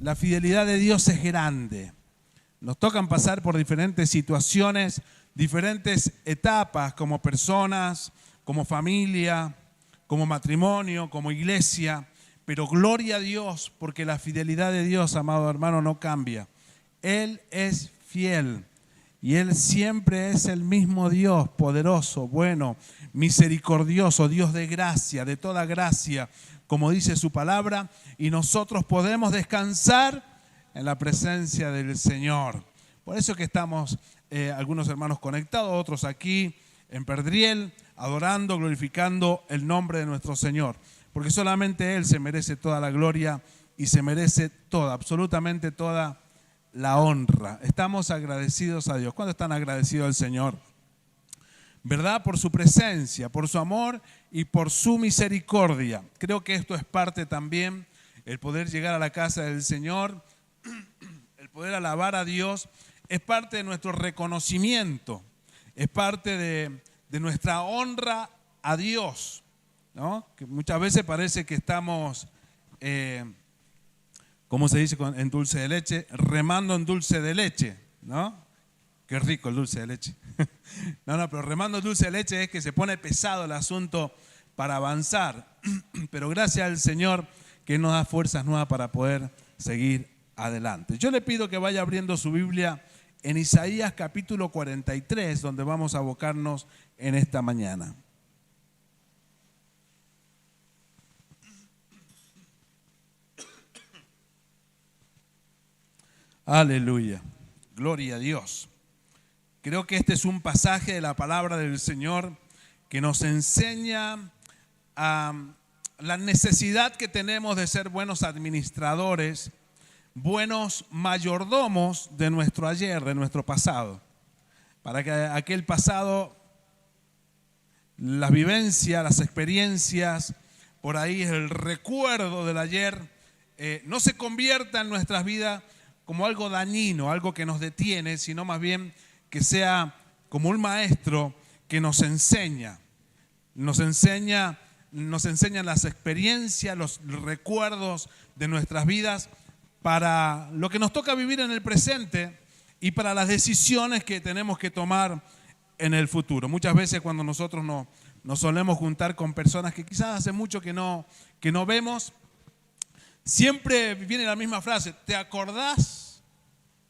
La fidelidad de Dios es grande. Nos tocan pasar por diferentes situaciones, diferentes etapas como personas, como familia, como matrimonio, como iglesia. Pero gloria a Dios, porque la fidelidad de Dios, amado hermano, no cambia. Él es fiel y Él siempre es el mismo Dios, poderoso, bueno, misericordioso, Dios de gracia, de toda gracia, como dice su palabra, y nosotros podemos descansar en la presencia del Señor. Por eso que estamos algunos hermanos conectados, otros aquí en Perdriel, adorando, glorificando el nombre de nuestro Señor. Porque solamente Él se merece toda la gloria y se merece toda, absolutamente toda la honra. Estamos agradecidos a Dios. ¿Cuándo están agradecidos al Señor? ¿Verdad? Por su presencia, por su amor y por su misericordia. Creo que esto es parte también, el poder llegar a la casa del Señor, el poder alabar a Dios, es parte de nuestro reconocimiento, es parte de nuestra honra a Dios, ¿no? Que muchas veces parece que estamos, ¿cómo se dice en dulce de leche? Remando en dulce de leche, ¿no? Qué rico el dulce de leche. No, pero remando en dulce de leche es que se pone pesado el asunto para avanzar. Pero gracias al Señor que nos da fuerzas nuevas para poder seguir adelante. Yo le pido que vaya abriendo su Biblia en Isaías capítulo 43, donde vamos a abocarnos en esta mañana. Aleluya, gloria a Dios. Creo que este es un pasaje de la palabra del Señor que nos enseña la necesidad que tenemos de ser buenos administradores, buenos mayordomos de nuestro ayer, de nuestro pasado. Para que aquel pasado, las vivencias, las experiencias, por ahí el recuerdo del ayer, no se convierta en nuestras vidas como algo dañino, algo que nos detiene, sino más bien que sea como un maestro que nos enseñan las experiencias, los recuerdos de nuestras vidas para lo que nos toca vivir en el presente y para las decisiones que tenemos que tomar en el futuro. Muchas veces cuando nosotros nos solemos juntar con personas que quizás hace mucho que no vemos, siempre viene la misma frase: ¿te acordás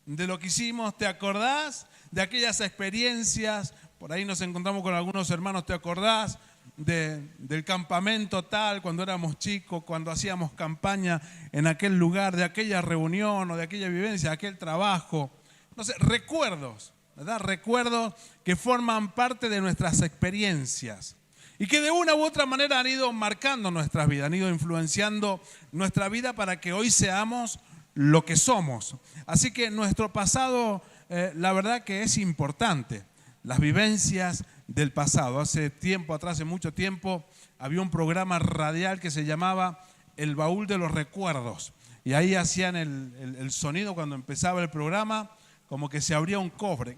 de lo que hicimos? ¿Te acordás de aquellas experiencias? Por ahí nos encontramos con algunos hermanos: ¿te acordás del campamento tal, cuando éramos chicos, cuando hacíamos campaña en aquel lugar, de aquella reunión o de aquella vivencia, de aquel trabajo? No sé, recuerdos, ¿verdad? Recuerdos que forman parte de nuestras experiencias y que de una u otra manera han ido marcando nuestras vidas, han ido influenciando nuestra vida para que hoy seamos lo que somos. Así que nuestro pasado, la verdad que es importante, las vivencias del pasado. Hace tiempo atrás, hace mucho tiempo, había un programa radial que se llamaba El Baúl de los Recuerdos. Y ahí hacían el sonido cuando empezaba el programa, como que se abría un cofre.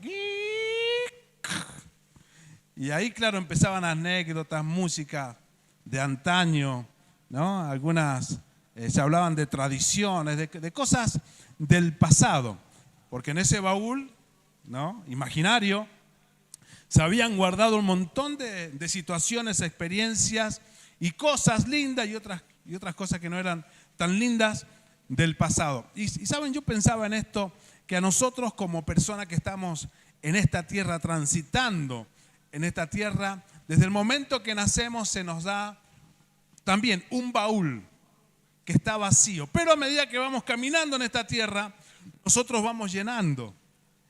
Y ahí, claro, empezaban anécdotas, música de antaño, ¿no? Algunas se hablaban de tradiciones, de cosas del pasado. Porque en ese baúl, ¿no?, imaginario, se habían guardado un montón de situaciones, experiencias y cosas lindas y otras cosas que no eran tan lindas del pasado. Y saben, yo pensaba en esto, que a nosotros como personas que estamos en esta tierra, transitando en esta tierra, desde el momento que nacemos se nos da también un baúl que está vacío. Pero a medida que vamos caminando en esta tierra, nosotros vamos llenando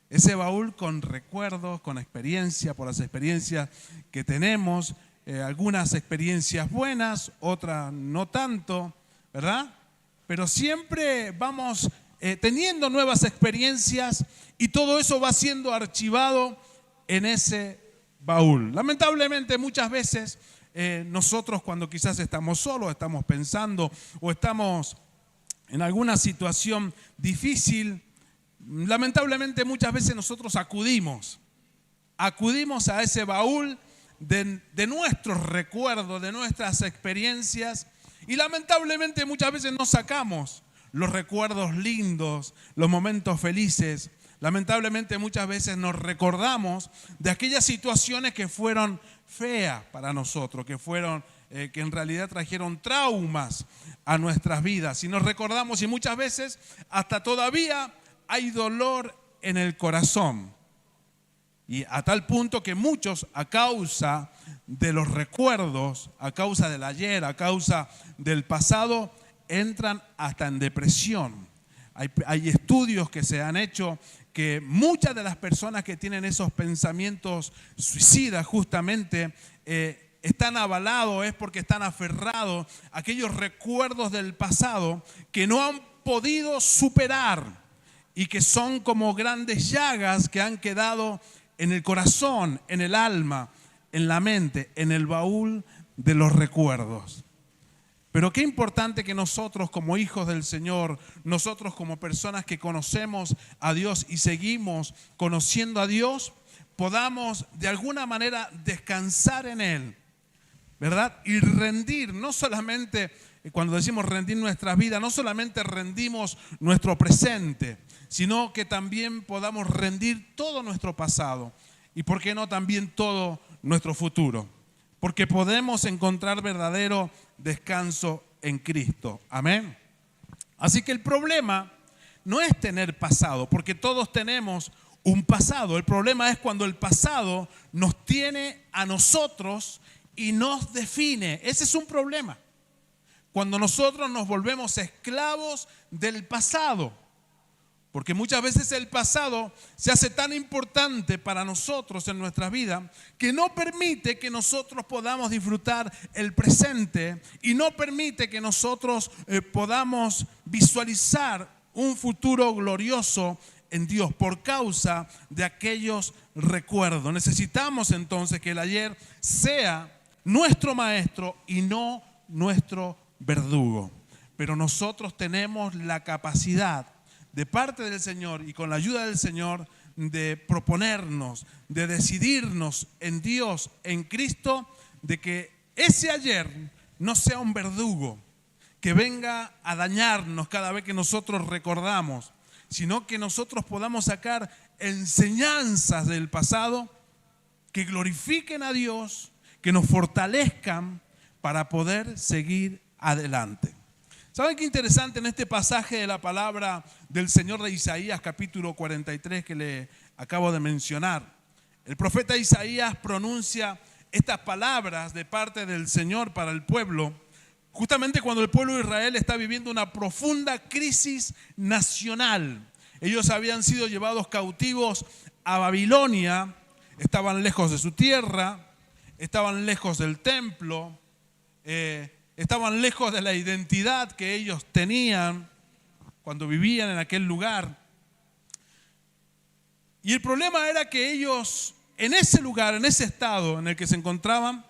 ese baúl con recuerdos, con experiencia, por las experiencias que tenemos, algunas experiencias buenas, otras no tanto, ¿verdad? Pero siempre vamos teniendo nuevas experiencias y todo eso va siendo archivado en ese baúl. Lamentablemente muchas veces nosotros, cuando quizás estamos solos, estamos pensando o estamos en alguna situación difícil, lamentablemente muchas veces nosotros acudimos a ese baúl de nuestros recuerdos, de nuestras experiencias, y lamentablemente muchas veces no sacamos los recuerdos lindos, los momentos felices. Lamentablemente muchas veces nos recordamos de aquellas situaciones que fueron feas para nosotros, que en realidad trajeron traumas a nuestras vidas. Y nos recordamos, y muchas veces hasta todavía hay dolor en el corazón. Y a tal punto que muchos, a causa de los recuerdos, a causa del ayer, a causa del pasado, entran hasta en depresión. Hay estudios que se han hecho que muchas de las personas que tienen esos pensamientos suicidas justamente están avalados, es porque están aferrados a aquellos recuerdos del pasado que no han podido superar y que son como grandes llagas que han quedado en el corazón, en el alma, en la mente, en el baúl de los recuerdos. Pero qué importante que nosotros como hijos del Señor, nosotros como personas que conocemos a Dios y seguimos conociendo a Dios, podamos de alguna manera descansar en Él, ¿verdad? Y rendir, no solamente, cuando decimos rendir nuestras vidas, no solamente rendimos nuestro presente, sino que también podamos rendir todo nuestro pasado y, ¿por qué no, también todo nuestro futuro? Porque podemos encontrar verdadero descanso en Cristo. Amén. Así que el problema no es tener pasado, porque todos tenemos un pasado. El problema es cuando el pasado nos tiene a nosotros y nos define. Ese es un problema. Cuando nosotros nos volvemos esclavos del pasado. Porque muchas veces el pasado se hace tan importante para nosotros en nuestra vida que no permite que nosotros podamos disfrutar el presente y no permite que nosotros podamos visualizar un futuro glorioso en Dios por causa de aquellos recuerdos. Necesitamos entonces que el ayer sea nuestro maestro y no nuestro verdugo. Pero nosotros tenemos la capacidad de parte del Señor y con la ayuda del Señor de proponernos, de decidirnos en Dios, en Cristo, de que ese ayer no sea un verdugo que venga a dañarnos cada vez que nosotros recordamos, sino que nosotros podamos sacar enseñanzas del pasado que glorifiquen a Dios, que nos fortalezcan para poder seguir adelante. ¿Saben qué interesante en este pasaje de la palabra del Señor de Isaías, capítulo 43, que le acabo de mencionar? El profeta Isaías pronuncia estas palabras de parte del Señor para el pueblo, justamente cuando el pueblo de Israel está viviendo una profunda crisis nacional. Ellos habían sido llevados cautivos a Babilonia, estaban lejos de su tierra, estaban lejos del templo, estaban lejos de la identidad que ellos tenían cuando vivían en aquel lugar. Y el problema era que ellos, en ese lugar, en ese estado en el que se encontraban,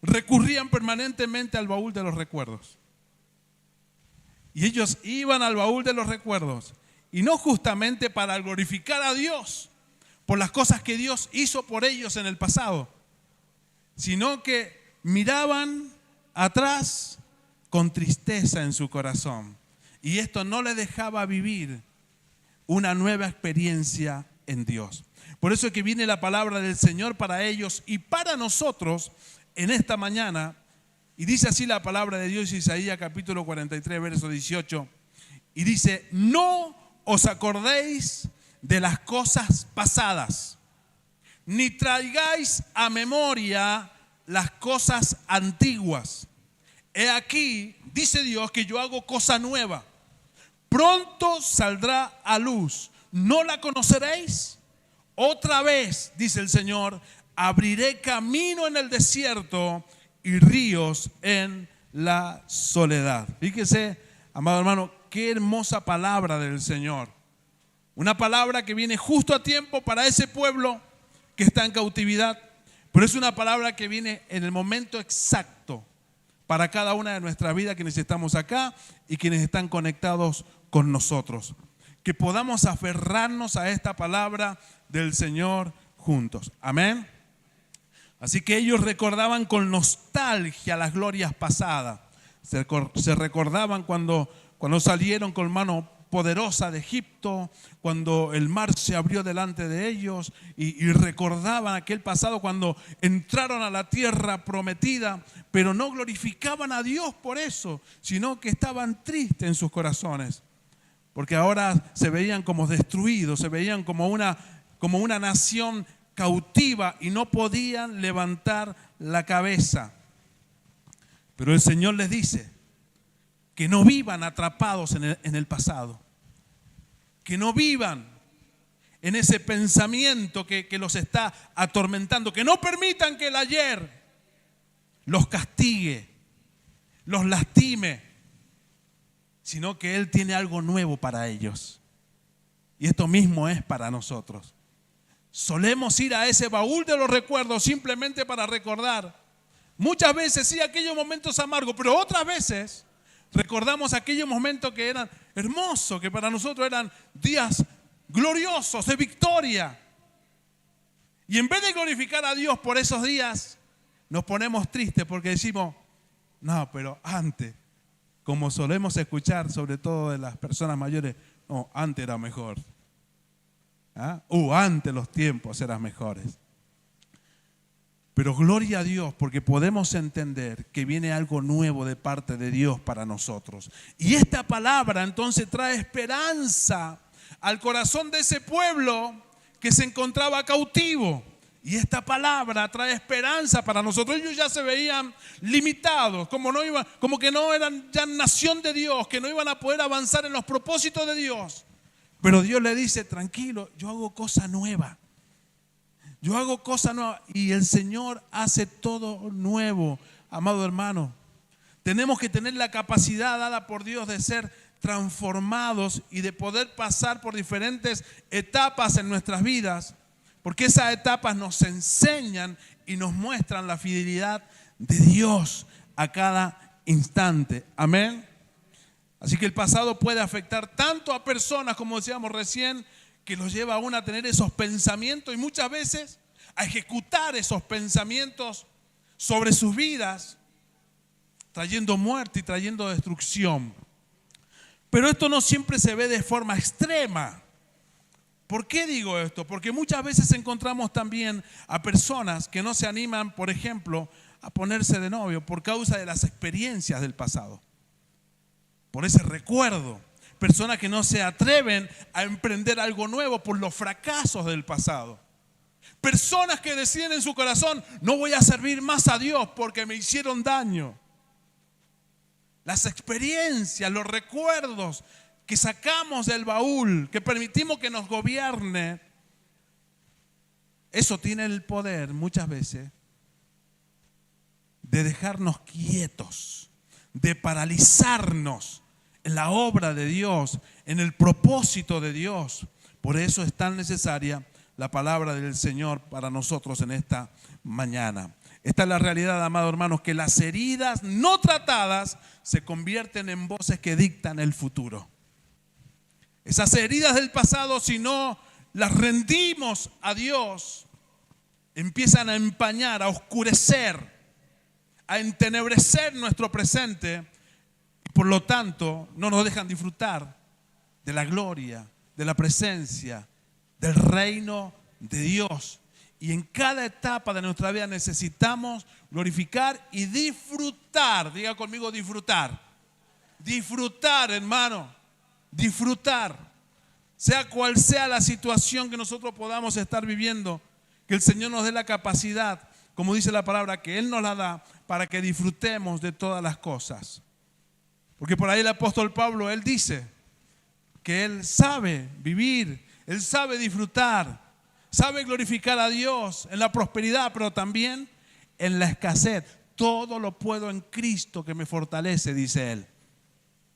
recurrían permanentemente al baúl de los recuerdos. Y ellos iban al baúl de los recuerdos, y no justamente para glorificar a Dios por las cosas que Dios hizo por ellos en el pasado, sino que miraban atrás con tristeza en su corazón. Y esto no les dejaba vivir una nueva experiencia en Dios. Por eso es que viene la palabra del Señor para ellos y para nosotros en esta mañana. Y dice así la palabra de Dios, Isaías capítulo 43, verso 18. Y dice: no os acordéis de las cosas pasadas, ni traigáis a memoria las cosas antiguas. He aquí, dice Dios, que yo hago cosa nueva. Pronto saldrá a luz. ¿No la conoceréis? Otra vez, dice el Señor, abriré camino en el desierto y ríos en la soledad. Fíjese, amado hermano, qué hermosa palabra del Señor. Una palabra que viene justo a tiempo para ese pueblo que está en cautividad. Pero es una palabra que viene en el momento exacto para cada una de nuestras vidas, quienes estamos acá y quienes están conectados con nosotros. Que podamos aferrarnos a esta palabra del Señor juntos. Amén. Así que ellos recordaban con nostalgia las glorias pasadas. Se recordaban cuando salieron con mano poderosa de Egipto, cuando el mar se abrió delante de ellos y recordaban aquel pasado cuando entraron a la tierra prometida, pero no glorificaban a Dios por eso, sino que estaban tristes en sus corazones, porque ahora se veían como destruidos, se veían como una nación cautiva y no podían levantar la cabeza. Pero el Señor les dice que no vivan atrapados en el pasado, que no vivan en ese pensamiento que los está atormentando, que no permitan que el ayer los castigue, los lastime, sino que Él tiene algo nuevo para ellos. Y esto mismo es para nosotros. Solemos ir a ese baúl de los recuerdos simplemente para recordar. Muchas veces sí, aquellos momentos amargos, pero otras veces recordamos aquellos momentos que eran hermosos, que para nosotros eran días gloriosos, de victoria. Y en vez de glorificar a Dios por esos días, nos ponemos tristes porque decimos, no, pero antes, como solemos escuchar, sobre todo de las personas mayores, no, antes era mejor. Antes los tiempos eran mejores. Pero gloria a Dios porque podemos entender que viene algo nuevo de parte de Dios para nosotros. Y esta palabra entonces trae esperanza al corazón de ese pueblo que se encontraba cautivo. Y esta palabra trae esperanza para nosotros. Ellos ya se veían limitados, como que no eran ya nación de Dios, que no iban a poder avanzar en los propósitos de Dios. Pero Dios le dice, tranquilo, yo hago cosa nueva. Yo hago cosa nueva y el Señor hace todo nuevo, amado hermano. Tenemos que tener la capacidad dada por Dios de ser transformados y de poder pasar por diferentes etapas en nuestras vidas, porque esas etapas nos enseñan y nos muestran la fidelidad de Dios a cada instante. Amén. Así que el pasado puede afectar tanto a personas, como decíamos recién, que los lleva aún a tener esos pensamientos y muchas veces a ejecutar esos pensamientos sobre sus vidas, trayendo muerte y trayendo destrucción. Pero esto no siempre se ve de forma extrema. ¿Por qué digo esto? Porque muchas veces encontramos también a personas que no se animan, por ejemplo, a ponerse de novio por causa de las experiencias del pasado, por ese recuerdo. Personas que no se atreven a emprender algo nuevo por los fracasos del pasado. Personas que deciden en su corazón, no voy a servir más a Dios porque me hicieron daño. Las experiencias, los recuerdos que sacamos del baúl, que permitimos que nos gobierne, eso tiene el poder muchas veces de dejarnos quietos, de paralizarnos en la obra de Dios, en el propósito de Dios. Por eso es tan necesaria la palabra del Señor para nosotros en esta mañana. Esta es la realidad, amados hermanos, que las heridas no tratadas se convierten en voces que dictan el futuro. Esas heridas del pasado, si no las rendimos a Dios, empiezan a empañar, a oscurecer, a entenebrecer nuestro presente. Por lo tanto, no nos dejan disfrutar de la gloria, de la presencia, del reino de Dios. Y en cada etapa de nuestra vida necesitamos glorificar y disfrutar. Diga conmigo, disfrutar. Disfrutar, hermano. Disfrutar. Sea cual sea la situación que nosotros podamos estar viviendo, que el Señor nos dé la capacidad, como dice la palabra, que Él nos la da para que disfrutemos de todas las cosas. Porque por ahí el apóstol Pablo, él dice que él sabe vivir, él sabe disfrutar, sabe glorificar a Dios en la prosperidad, pero también en la escasez. Todo lo puedo en Cristo que me fortalece, dice él.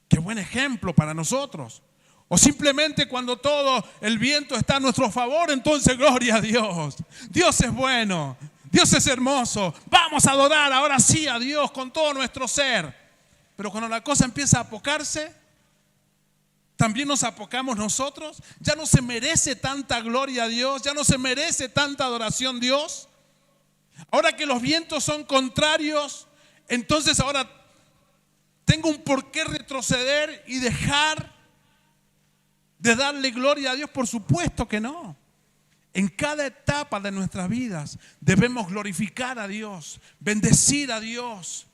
Qué buen ejemplo para nosotros. O simplemente cuando todo el viento está a nuestro favor, entonces gloria a Dios. Dios es bueno, Dios es hermoso. Vamos a adorar ahora sí a Dios con todo nuestro ser. Pero cuando la cosa empieza a apocarse, también nos apocamos nosotros. Ya no se merece tanta gloria a Dios, ya no se merece tanta adoración a Dios. Ahora que los vientos son contrarios, entonces ahora tengo un por qué retroceder y dejar de darle gloria a Dios. Por supuesto que no. En cada etapa de nuestras vidas debemos glorificar a Dios, bendecir a Dios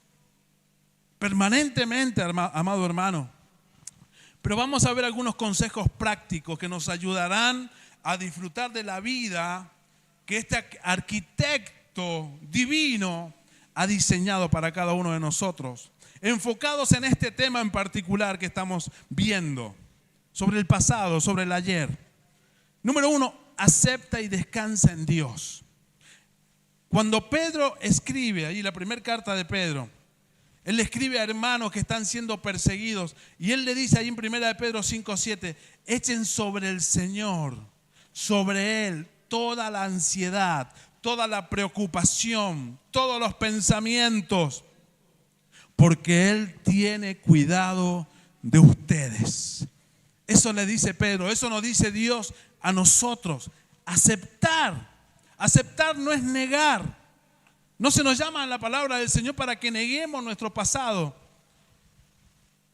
permanentemente, amado hermano. Pero vamos a ver algunos consejos prácticos que nos ayudarán a disfrutar de la vida que este arquitecto divino ha diseñado para cada uno de nosotros, enfocados en este tema en particular que estamos viendo, sobre el pasado, sobre el ayer. Número 1, acepta y descansa en Dios. Cuando Pedro escribe, ahí la primera carta de Pedro, él le escribe a hermanos que están siendo perseguidos y él le dice ahí en 1 de Pedro 5:7, echen sobre el Señor, sobre Él, toda la ansiedad, toda la preocupación, todos los pensamientos, porque Él tiene cuidado de ustedes. Eso le dice Pedro, eso nos dice Dios a nosotros. Aceptar no es negar. No se nos llama en la palabra del Señor para que neguemos nuestro pasado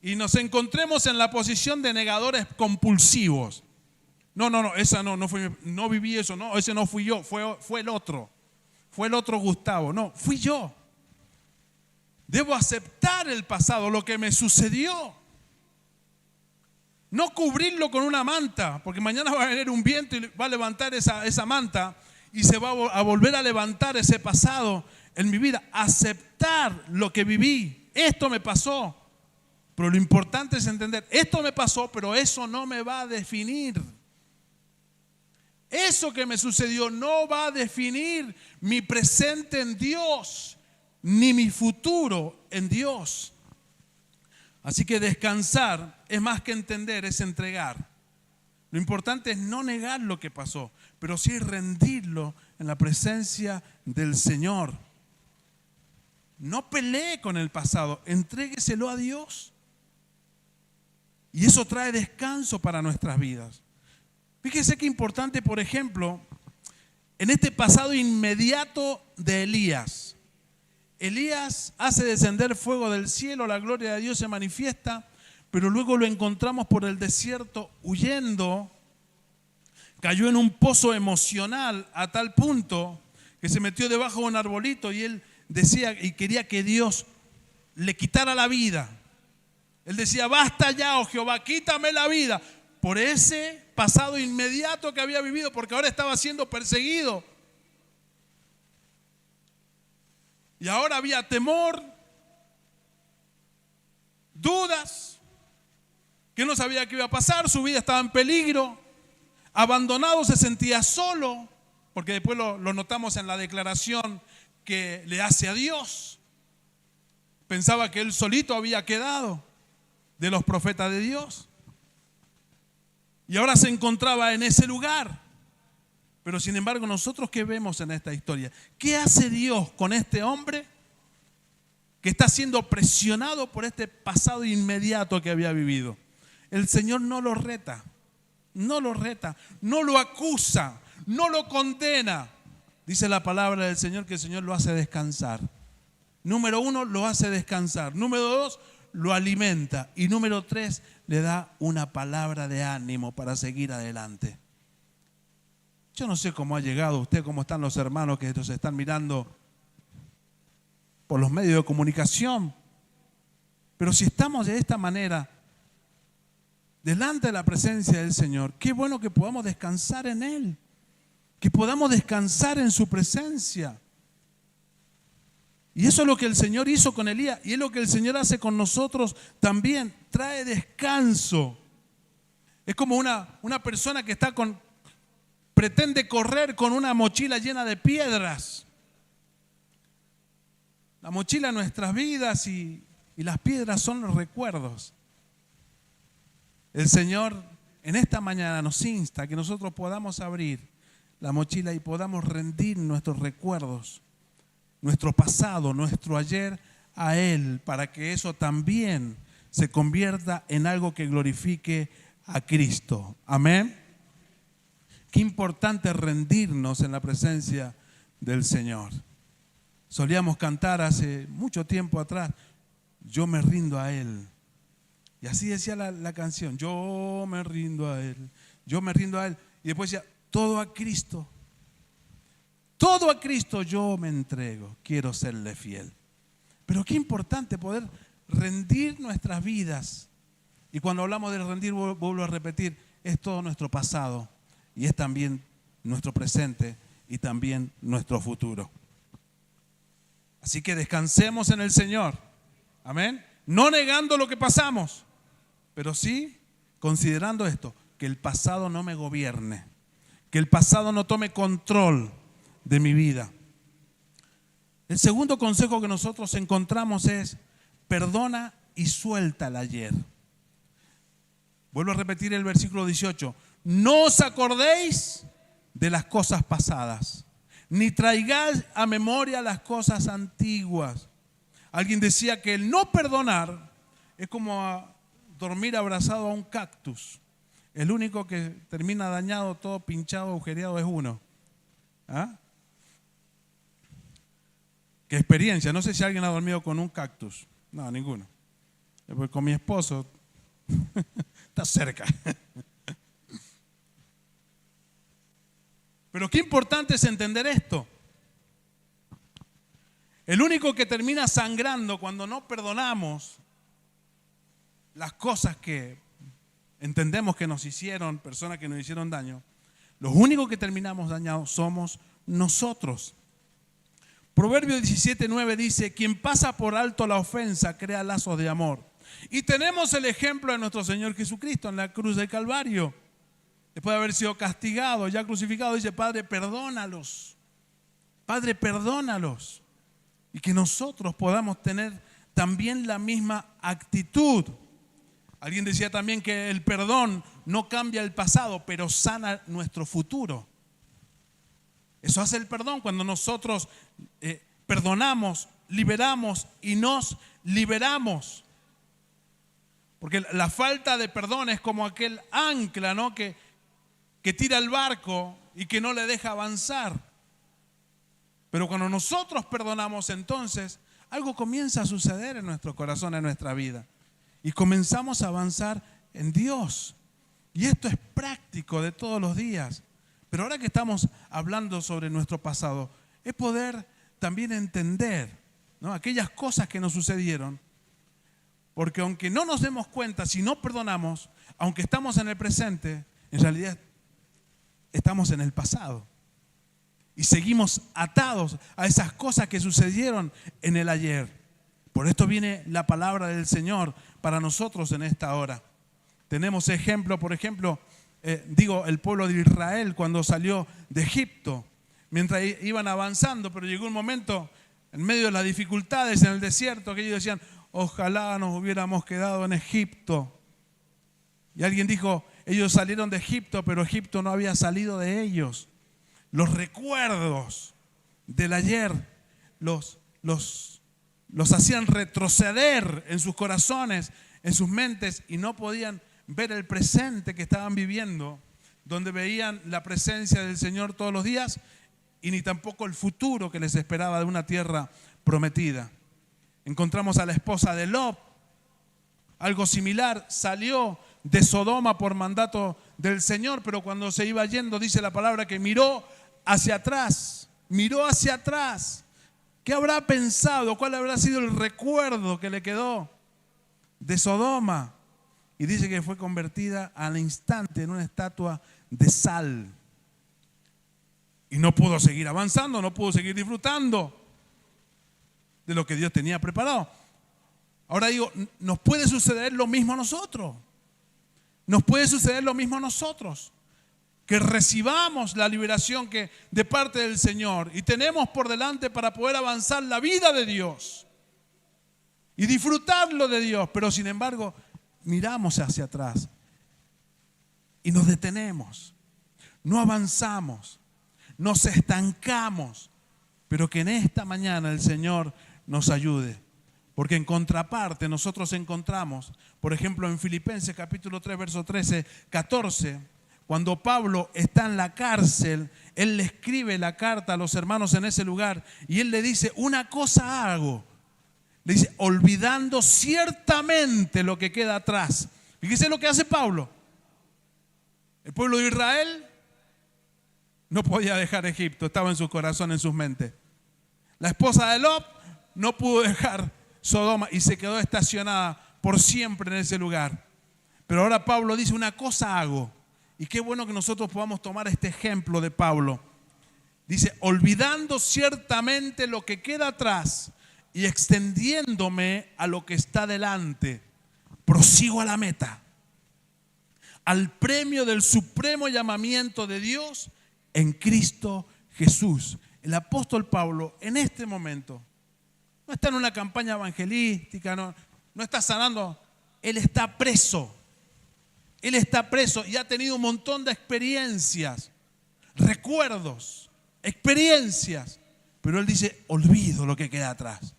y nos encontremos en la posición de negadores compulsivos. No, esa no viví eso, no, ese no fui yo, fue el otro Gustavo, no, fui yo. Debo aceptar el pasado, lo que me sucedió. No cubrirlo con una manta, porque mañana va a venir un viento y va a levantar esa manta y se va a volver a levantar ese pasado en mi vida. Aceptar lo que viví. Esto me pasó. Pero lo importante es entender, esto me pasó, pero eso no me va a definir. Eso que me sucedió no va a definir mi presente en Dios, ni mi futuro en Dios. Así que descansar es más que entender, es entregar. Lo importante es no negar lo que pasó, pero sí rendirlo en la presencia del Señor. No pelee con el pasado, entrégueselo a Dios. Y eso trae descanso para nuestras vidas. Fíjese qué importante, por ejemplo, en este pasado inmediato de Elías. Elías hace descender fuego del cielo, la gloria de Dios se manifiesta, pero luego lo encontramos por el desierto huyendo. Cayó en un pozo emocional a tal punto que se metió debajo de un arbolito y él decía y quería que Dios le quitara la vida. Él decía, basta ya, oh Jehová, quítame la vida. Por ese pasado inmediato que había vivido, porque ahora estaba siendo perseguido. Y ahora había temor, dudas, que no sabía qué iba a pasar, su vida estaba en peligro, abandonado, se sentía solo, porque después lo notamos en la declaración que le hace a Dios. Pensaba que él solito había quedado de los profetas de Dios. Y ahora se encontraba en ese lugar. Pero sin embargo, nosotros ¿qué vemos en esta historia? ¿Qué hace Dios con este hombre que está siendo presionado por este pasado inmediato que había vivido? El Señor no lo reta, no lo acusa, no lo condena. Dice la palabra del Señor que el Señor lo hace descansar. Número 1, lo hace descansar. Número 2, lo alimenta. Y número 3, le da una palabra de ánimo para seguir adelante. Yo no sé cómo ha llegado usted, cómo están los hermanos que nos están mirando por los medios de comunicación. Pero si estamos de esta manera, delante de la presencia del Señor, qué bueno que podamos descansar en Él, que podamos descansar en su presencia. Y eso es lo que el Señor hizo con Elías y es lo que el Señor hace con nosotros también. Trae descanso. Es como una persona que pretende correr con una mochila llena de piedras. La mochila de nuestras vidas y las piedras son los recuerdos. El Señor en esta mañana nos insta a que nosotros podamos abrir la mochila y podamos rendir nuestros recuerdos, nuestro pasado, nuestro ayer a Él, para que eso también se convierta en algo que glorifique a Cristo. Amén. Qué importante rendirnos en la presencia del Señor. solíamos cantar hace mucho tiempo atrás, yo me rindo a Él. Y así decía la canción, yo me rindo a Él, yo me rindo a Él. Y después decía, todo a Cristo yo me entrego, quiero serle fiel. Pero qué importante poder rendir nuestras vidas. Y cuando hablamos de rendir, vuelvo a repetir, es todo nuestro pasado y es también nuestro presente y también nuestro futuro. Así que descansemos en el Señor. Amén. No negando lo que pasamos, pero sí considerando esto, que el pasado no me gobierne, que el pasado no tome control de mi vida. El segundo consejo que nosotros encontramos es, perdona y suelta el ayer. Vuelvo a repetir el versículo 18. No os acordéis de las cosas pasadas, ni traigáis a memoria las cosas antiguas. Alguien decía que el no perdonar es como dormir abrazado a un cactus. El único que termina dañado, todo pinchado, agujereado es uno. ¿Ah? ¿Qué experiencia? No sé si alguien ha dormido con un cactus. No, ninguno. Con mi esposo está cerca. Pero qué importante es entender esto. El único que termina sangrando cuando no perdonamos las cosas que entendemos que nos hicieron, personas que nos hicieron daño, los únicos que terminamos dañados somos nosotros. Proverbios 17:9 dice, quien pasa por alto la ofensa crea lazos de amor. Y tenemos el ejemplo de nuestro Señor Jesucristo en la cruz del Calvario. Después de haber sido castigado, ya crucificado, dice, Padre, perdónalos. Padre, perdónalos. Y que nosotros podamos tener también la misma actitud. Alguien decía también que el perdón no cambia el pasado, pero sana nuestro futuro. Eso hace el perdón cuando nosotros perdonamos, liberamos y nos liberamos. Porque la falta de perdón es como aquel ancla, ¿no? que tira el barco y que no le deja avanzar. Pero cuando nosotros perdonamos, entonces algo comienza a suceder en nuestro corazón, en nuestra vida. Y comenzamos a avanzar en Dios. Y esto es práctico de todos los días. Pero ahora que estamos hablando sobre nuestro pasado, es poder también entender, ¿no? Aquellas cosas que nos sucedieron. Porque aunque no nos demos cuenta, si no perdonamos, aunque estamos en el presente, en realidad estamos en el pasado. Y seguimos atados a esas cosas que sucedieron en el ayer. Por esto viene la palabra del Señor para nosotros en esta hora. Tenemos ejemplo, por ejemplo, el pueblo de Israel cuando salió de Egipto, mientras iban avanzando, pero llegó un momento en medio de las dificultades en el desierto que ellos decían, ojalá nos hubiéramos quedado en Egipto. Y alguien dijo, ellos salieron de Egipto, pero Egipto no había salido de ellos. Los recuerdos del ayer los hacían retroceder en sus corazones, en sus mentes, y no podían ver el presente que estaban viviendo, donde veían la presencia del Señor todos los días y ni tampoco el futuro que les esperaba de una tierra prometida. Encontramos a la esposa de Lot, algo similar, salió de Sodoma por mandato del Señor, pero cuando se iba yendo, dice la palabra que miró hacia atrás. ¿Qué habrá pensado? ¿Cuál habrá sido el recuerdo que le quedó de Sodoma? Y dice que fue convertida al instante en una estatua de sal. Y no pudo seguir avanzando, no pudo seguir disfrutando de lo que Dios tenía preparado. Ahora digo, nos puede suceder lo mismo a nosotros. Nos puede suceder lo mismo a nosotros. Que recibamos la liberación de parte del Señor y tenemos por delante para poder avanzar la vida de Dios y disfrutarlo de Dios, pero sin embargo miramos hacia atrás y nos detenemos, no avanzamos, nos estancamos, pero que en esta mañana el Señor nos ayude, porque en contraparte nosotros encontramos, por ejemplo en Filipenses capítulo 3 verso 13, 14, Cuando Pablo está en la cárcel, él le escribe la carta a los hermanos en ese lugar y él le dice, una cosa hago. Le dice, olvidando ciertamente lo que queda atrás. Fíjese lo que hace Pablo. El pueblo de Israel no podía dejar Egipto, estaba en su corazón, en sus mentes. La esposa de Lot no pudo dejar Sodoma y se quedó estacionada por siempre en ese lugar. Pero ahora Pablo dice, una cosa hago. Y qué bueno que nosotros podamos tomar este ejemplo de Pablo. Dice, olvidando ciertamente lo que queda atrás y extendiéndome a lo que está delante, prosigo a la meta, al premio del supremo llamamiento de Dios en Cristo Jesús. El apóstol Pablo en este momento no está en una campaña evangelística, no está sanando, él está preso. Él está preso y ha tenido un montón de experiencias, recuerdos, experiencias. Pero él dice, olvido lo que queda atrás.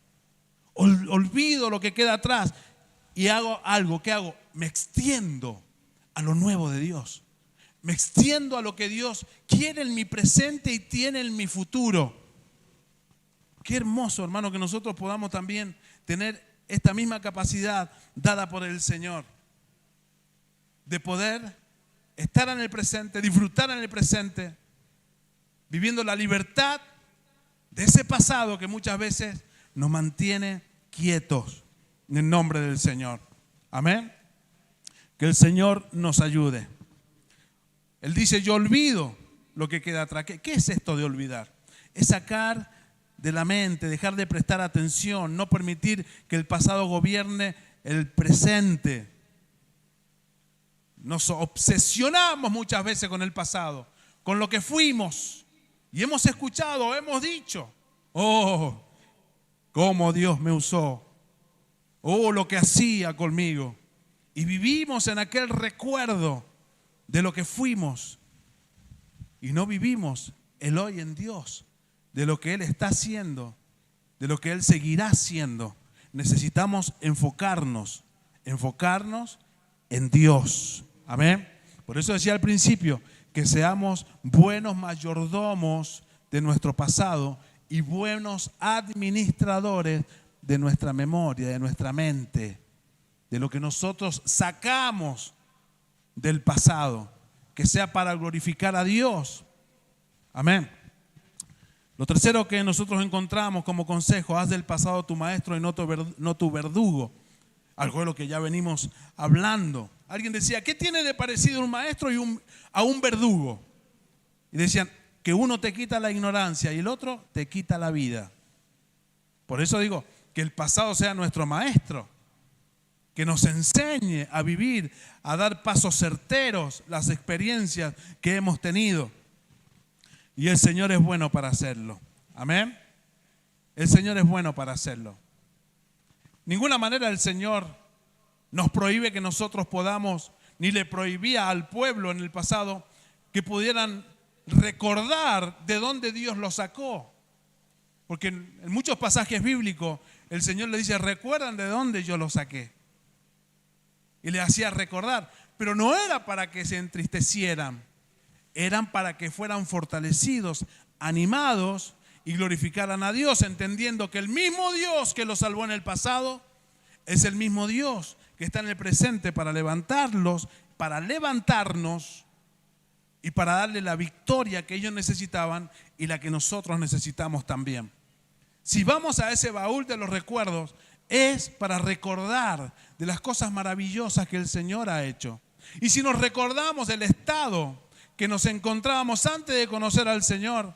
Olvido lo que queda atrás y hago algo. ¿Qué hago? Me extiendo a lo nuevo de Dios. Me extiendo a lo que Dios quiere en mi presente y tiene en mi futuro. Qué hermoso, hermano, que nosotros podamos también tener esta misma capacidad dada por el Señor. De poder estar en el presente, disfrutar en el presente, viviendo la libertad de ese pasado que muchas veces nos mantiene quietos en el nombre del Señor. Amén. Que el Señor nos ayude. Él dice, yo olvido lo que queda atrás. ¿Qué es esto de olvidar? Es sacar de la mente, dejar de prestar atención, no permitir que el pasado gobierne el presente. Nos obsesionamos muchas veces con el pasado, con lo que fuimos. Y hemos escuchado, hemos dicho, oh, cómo Dios me usó. Oh, lo que hacía conmigo. Y vivimos en aquel recuerdo de lo que fuimos. Y no vivimos el hoy en Dios, de lo que Él está haciendo, de lo que Él seguirá haciendo. Necesitamos enfocarnos en Dios. Amén. Por eso decía al principio que seamos buenos mayordomos de nuestro pasado y buenos administradores de nuestra memoria, de nuestra mente, de lo que nosotros sacamos del pasado, que sea para glorificar a Dios. Amén. Lo tercero que nosotros encontramos como consejo, haz del pasado tu maestro y no tu verdugo. Algo de lo que ya venimos hablando. Alguien decía, ¿qué tiene de parecido un maestro a un verdugo? Y decían, que uno te quita la ignorancia y el otro te quita la vida. Por eso digo, que el pasado sea nuestro maestro, que nos enseñe a vivir, a dar pasos certeros, las experiencias que hemos tenido. Y el Señor es bueno para hacerlo. Amén. El Señor es bueno para hacerlo. Ninguna manera el Señor nos prohíbe que nosotros podamos, ni le prohibía al pueblo en el pasado que pudieran recordar de dónde Dios los sacó. Porque en muchos pasajes bíblicos el Señor le dice, recuerdan de dónde yo los saqué. Y le hacía recordar, pero no era para que se entristecieran, eran para que fueran fortalecidos, animados y glorificaran a Dios, entendiendo que el mismo Dios que los salvó en el pasado es el mismo Dios que está en el presente para levantarlos, para levantarnos y para darle la victoria que ellos necesitaban y la que nosotros necesitamos también. Si vamos a ese baúl de los recuerdos, es para recordar de las cosas maravillosas que el Señor ha hecho. Y si nos recordamos del estado que nos encontrábamos antes de conocer al Señor,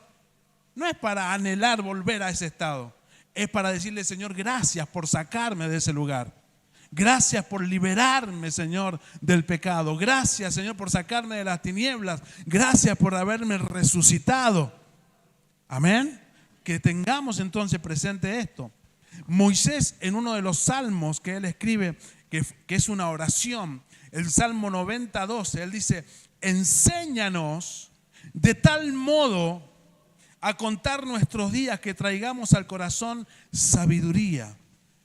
no es para anhelar volver a ese estado, es para decirle, Señor, gracias por sacarme de ese lugar. Gracias por liberarme, Señor, del pecado. Gracias, Señor, por sacarme de las tinieblas. Gracias por haberme resucitado. Amén. Que tengamos entonces presente esto. Moisés, en uno de los salmos que él escribe, que es una oración, el Salmo 90:12, él dice, enséñanos de tal modo a contar nuestros días que traigamos al corazón sabiduría.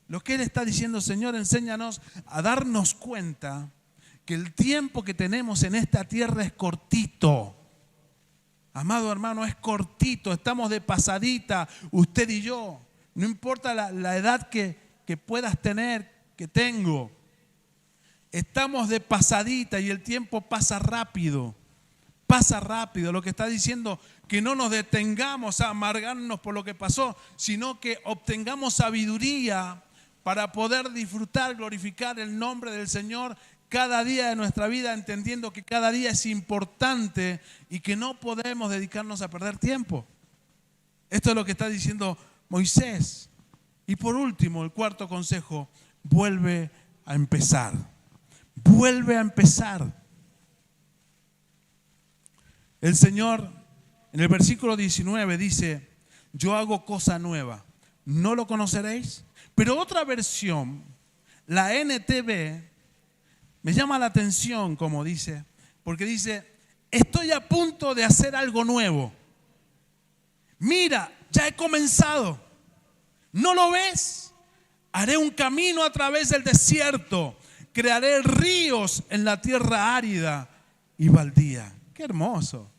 Lo que él está diciendo, Señor, enséñanos a darnos cuenta que el tiempo que tenemos en esta tierra es cortito. Amado hermano, es cortito, estamos de pasadita, usted y yo. No importa la edad que puedas tener, que tengo. Estamos de pasadita y el tiempo pasa rápido. Pasa rápido. Lo que está diciendo, que no nos detengamos a amargarnos por lo que pasó, sino que obtengamos sabiduría para poder disfrutar, glorificar el nombre del Señor cada día de nuestra vida, entendiendo que cada día es importante y que no podemos dedicarnos a perder tiempo. Esto es lo que está diciendo Moisés. Y por último, el cuarto consejo, vuelve a empezar. Vuelve a empezar. El Señor en el versículo 19 dice, yo hago cosa nueva, ¿no lo conoceréis? Pero otra versión, la NTV, me llama la atención, como dice, porque dice, estoy a punto de hacer algo nuevo. Mira, ya he comenzado. ¿No lo ves? Haré un camino a través del desierto. Crearé ríos en la tierra árida y baldía. ¡Qué hermoso!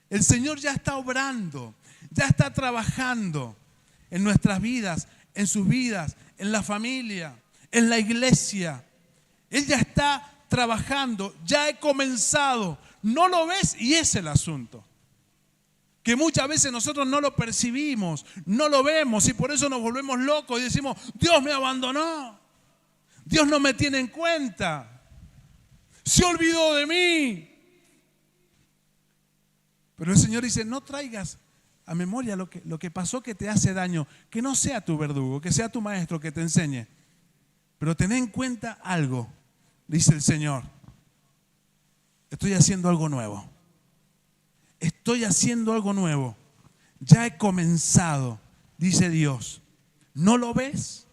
El Señor ya está obrando, ya está trabajando en nuestras vidas, en sus vidas, en la familia, en la iglesia. Él ya está trabajando, ya he comenzado. ¿No lo ves? Y ese es el asunto. Que muchas veces nosotros no lo percibimos, no lo vemos y por eso nos volvemos locos y decimos, Dios me abandonó, Dios no me tiene en cuenta, se olvidó de mí. Pero el Señor dice, no traigas a memoria lo que pasó que te hace daño, que no sea tu verdugo, que sea tu maestro que te enseñe. Pero ten en cuenta algo, dice el Señor, estoy haciendo algo nuevo. Estoy haciendo algo nuevo. Ya he comenzado, dice Dios. ¿No lo ves?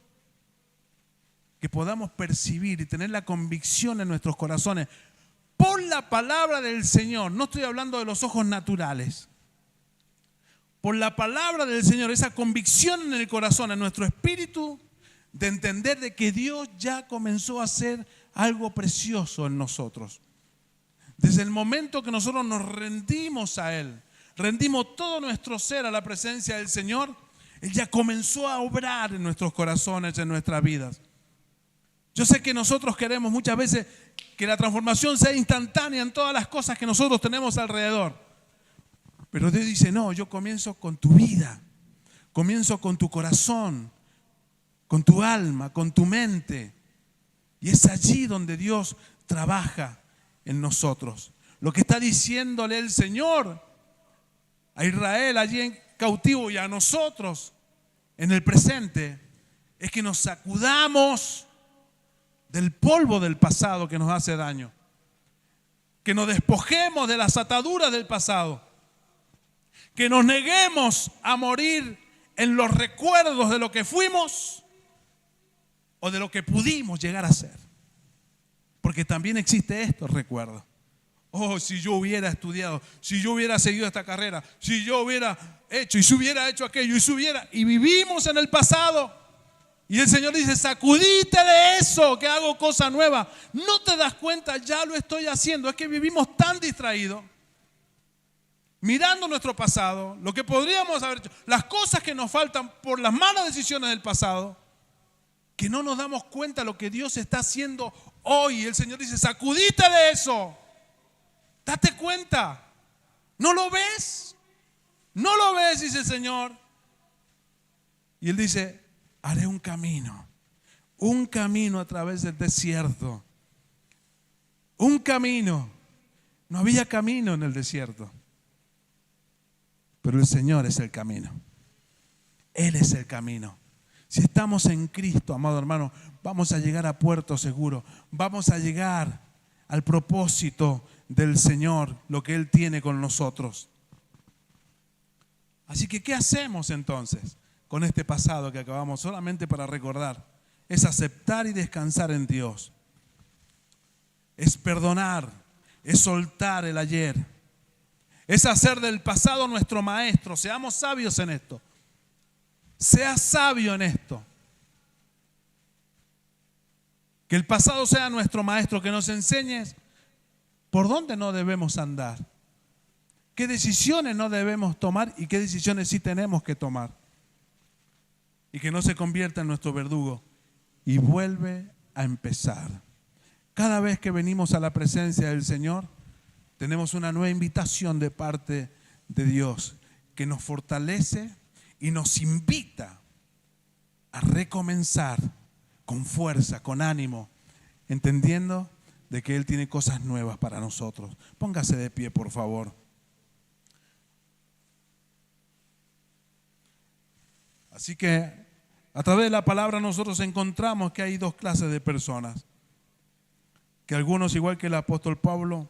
Que podamos percibir y tener la convicción en nuestros corazones por la palabra del Señor. No estoy hablando de los ojos naturales. Por la palabra del Señor, esa convicción en el corazón, en nuestro espíritu, de entender de que Dios ya comenzó a hacer algo precioso en nosotros. Desde el momento que nosotros nos rendimos a Él, rendimos todo nuestro ser a la presencia del Señor, Él ya comenzó a obrar en nuestros corazones, en nuestras vidas. Yo sé que nosotros queremos muchas veces que la transformación sea instantánea en todas las cosas que nosotros tenemos alrededor. Pero Dios dice, no, yo comienzo con tu vida, comienzo con tu corazón, con tu alma, con tu mente. Y es allí donde Dios trabaja en nosotros. Lo que está diciéndole el Señor a Israel allí en cautivo y a nosotros en el presente es que nos sacudamos del polvo del pasado que nos hace daño, que nos despojemos de las ataduras del pasado, que nos neguemos a morir en los recuerdos de lo que fuimos o de lo que pudimos llegar a ser. Porque también existe esto, recuerdo. Oh, si yo hubiera estudiado, si yo hubiera seguido esta carrera, si yo hubiera hecho y si hubiera hecho aquello y vivimos en el pasado. Y el Señor dice, sacudite de eso, que hago cosa nueva. No te das cuenta, ya lo estoy haciendo. Es que vivimos tan distraídos, mirando nuestro pasado, lo que podríamos haber hecho, las cosas que nos faltan por las malas decisiones del pasado, que no nos damos cuenta de lo que Dios está haciendo hoy. El Señor dice, sacudite de eso. Date cuenta. ¿No lo ves? ¿No lo ves? Dice el Señor. Y Él dice, haré un camino a través del desierto. Un camino. No había camino en el desierto. Pero el Señor es el camino. Él es el camino. Si estamos en Cristo, amado hermano, vamos a llegar a puerto seguro. Vamos a llegar al propósito del Señor, lo que Él tiene con nosotros. Así que, ¿qué hacemos entonces con este pasado que acabamos solamente para recordar? Es aceptar y descansar en Dios. Es perdonar, es soltar el ayer. Es hacer del pasado nuestro maestro. Seamos sabios en esto. Sea sabio en esto. Que el pasado sea nuestro maestro, que nos enseñes por dónde no debemos andar, qué decisiones no debemos tomar y qué decisiones sí tenemos que tomar. Y que no se convierta en nuestro verdugo. Y vuelve a empezar. Cada vez que venimos a la presencia del Señor, tenemos una nueva invitación de parte de Dios que nos fortalece y nos invita a recomenzar con fuerza, con ánimo, entendiendo de que Él tiene cosas nuevas para nosotros. Póngase de pie, por favor. Así que a través de la palabra nosotros encontramos que hay dos clases de personas. Que algunos, igual que el apóstol Pablo,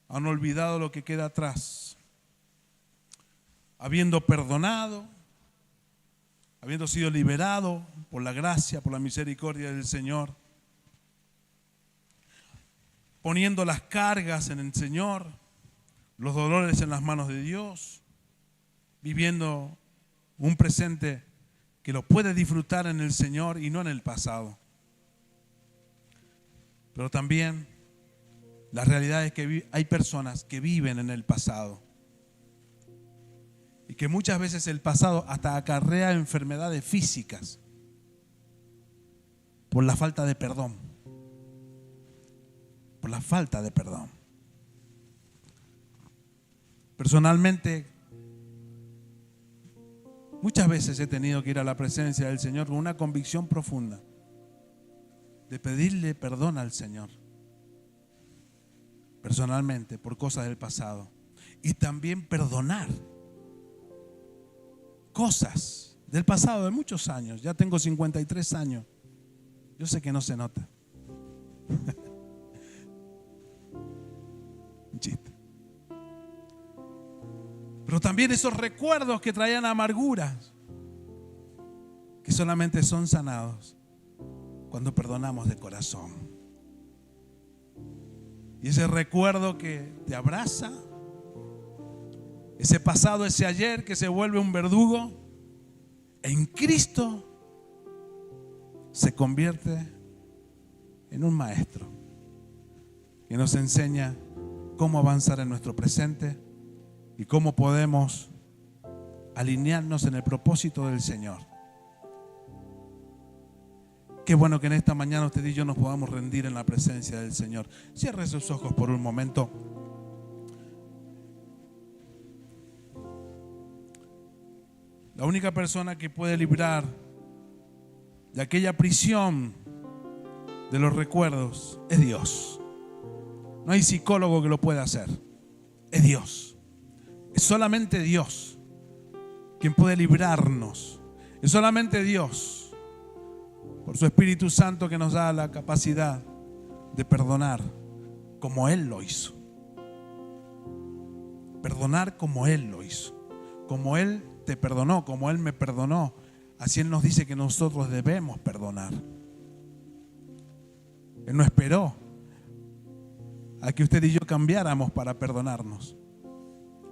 han olvidado lo que queda atrás. Habiendo perdonado, habiendo sido liberado por la gracia, por la misericordia del Señor, poniendo las cargas en el Señor, los dolores en las manos de Dios, viviendo un presente que lo puede disfrutar en el Señor y no en el pasado. Pero también la realidad es que hay personas que viven en el pasado y que muchas veces el pasado hasta acarrea enfermedades físicas por la falta de perdón. Por la falta de perdón. Personalmente, muchas veces he tenido que ir a la presencia del Señor con una convicción profunda de pedirle perdón al Señor, personalmente, por cosas del pasado. Y también perdonar cosas del pasado de muchos años. Ya tengo 53 años. Yo sé que no se nota. Un chiste. Pero también esos recuerdos que traían amarguras, que solamente son sanados cuando perdonamos de corazón. Y ese recuerdo que te abraza, ese pasado, ese ayer que se vuelve un verdugo, en Cristo se convierte en un maestro que nos enseña cómo avanzar en nuestro presente y cómo podemos alinearnos en el propósito del Señor. Qué bueno que en esta mañana usted y yo nos podamos rendir en la presencia del Señor. Cierre sus ojos por un momento. La única persona que puede librar de aquella prisión de los recuerdos es Dios. No hay psicólogo que lo pueda hacer. Es Dios. Es solamente Dios quien puede librarnos. Es solamente Dios, por su Espíritu Santo, que nos da la capacidad de perdonar como Él lo hizo. Perdonar como Él lo hizo. Como Él te perdonó, como Él me perdonó. Así Él nos dice que nosotros debemos perdonar. Él no esperó a que usted y yo cambiáramos para perdonarnos.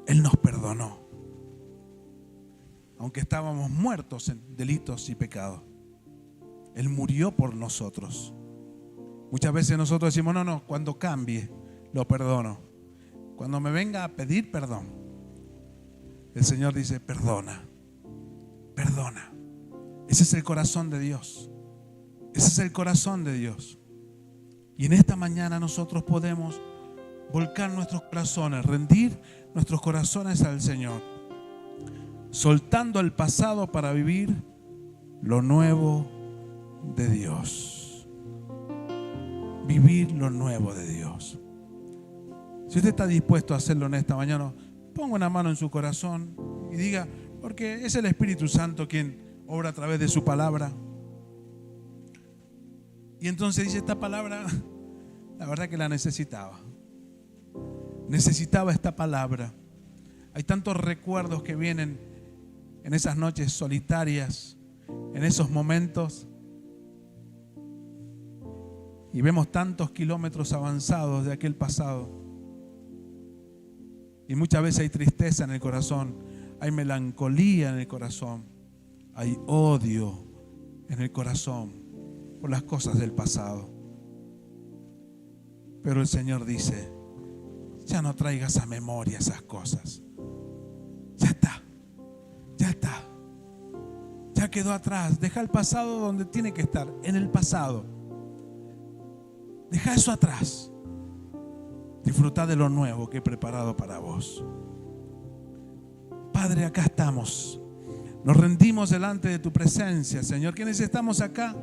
Él nos perdonó, aunque estábamos muertos en delitos y pecados. Él murió por nosotros. Muchas veces nosotros decimos, no, cuando cambie, lo perdono. Cuando me venga a pedir perdón, el Señor dice, perdona, perdona. Ese es el corazón de Dios. Ese es el corazón de Dios. Y en esta mañana nosotros podemos volcar nuestros corazones, rendir nuestros corazones al Señor, soltando el pasado para vivir lo nuevo de Dios. Vivir lo nuevo de Dios. Si usted está dispuesto a hacerlo en esta mañana, ponga una mano en su corazón y diga, porque es el Espíritu Santo quien obra a través de su palabra. Y entonces dice, esta palabra, la verdad que la necesitaba. Necesitaba esta palabra. Hay tantos recuerdos que vienen en esas noches solitarias, en esos momentos. Y vemos tantos kilómetros avanzados de aquel pasado. Y muchas veces hay tristeza en el corazón, hay melancolía en el corazón, hay odio en el corazón. por las cosas del pasado. Pero el Señor dice, ya no traigas a memoria esas cosas. Ya está, ya está. Ya quedó atrás. Deja el pasado donde tiene que estar, en el pasado. Deja eso atrás. Disfruta de lo nuevo que he preparado para vos. Padre, acá estamos. Nos rendimos delante de tu presencia, Señor. ¿Quiénes estamos acá?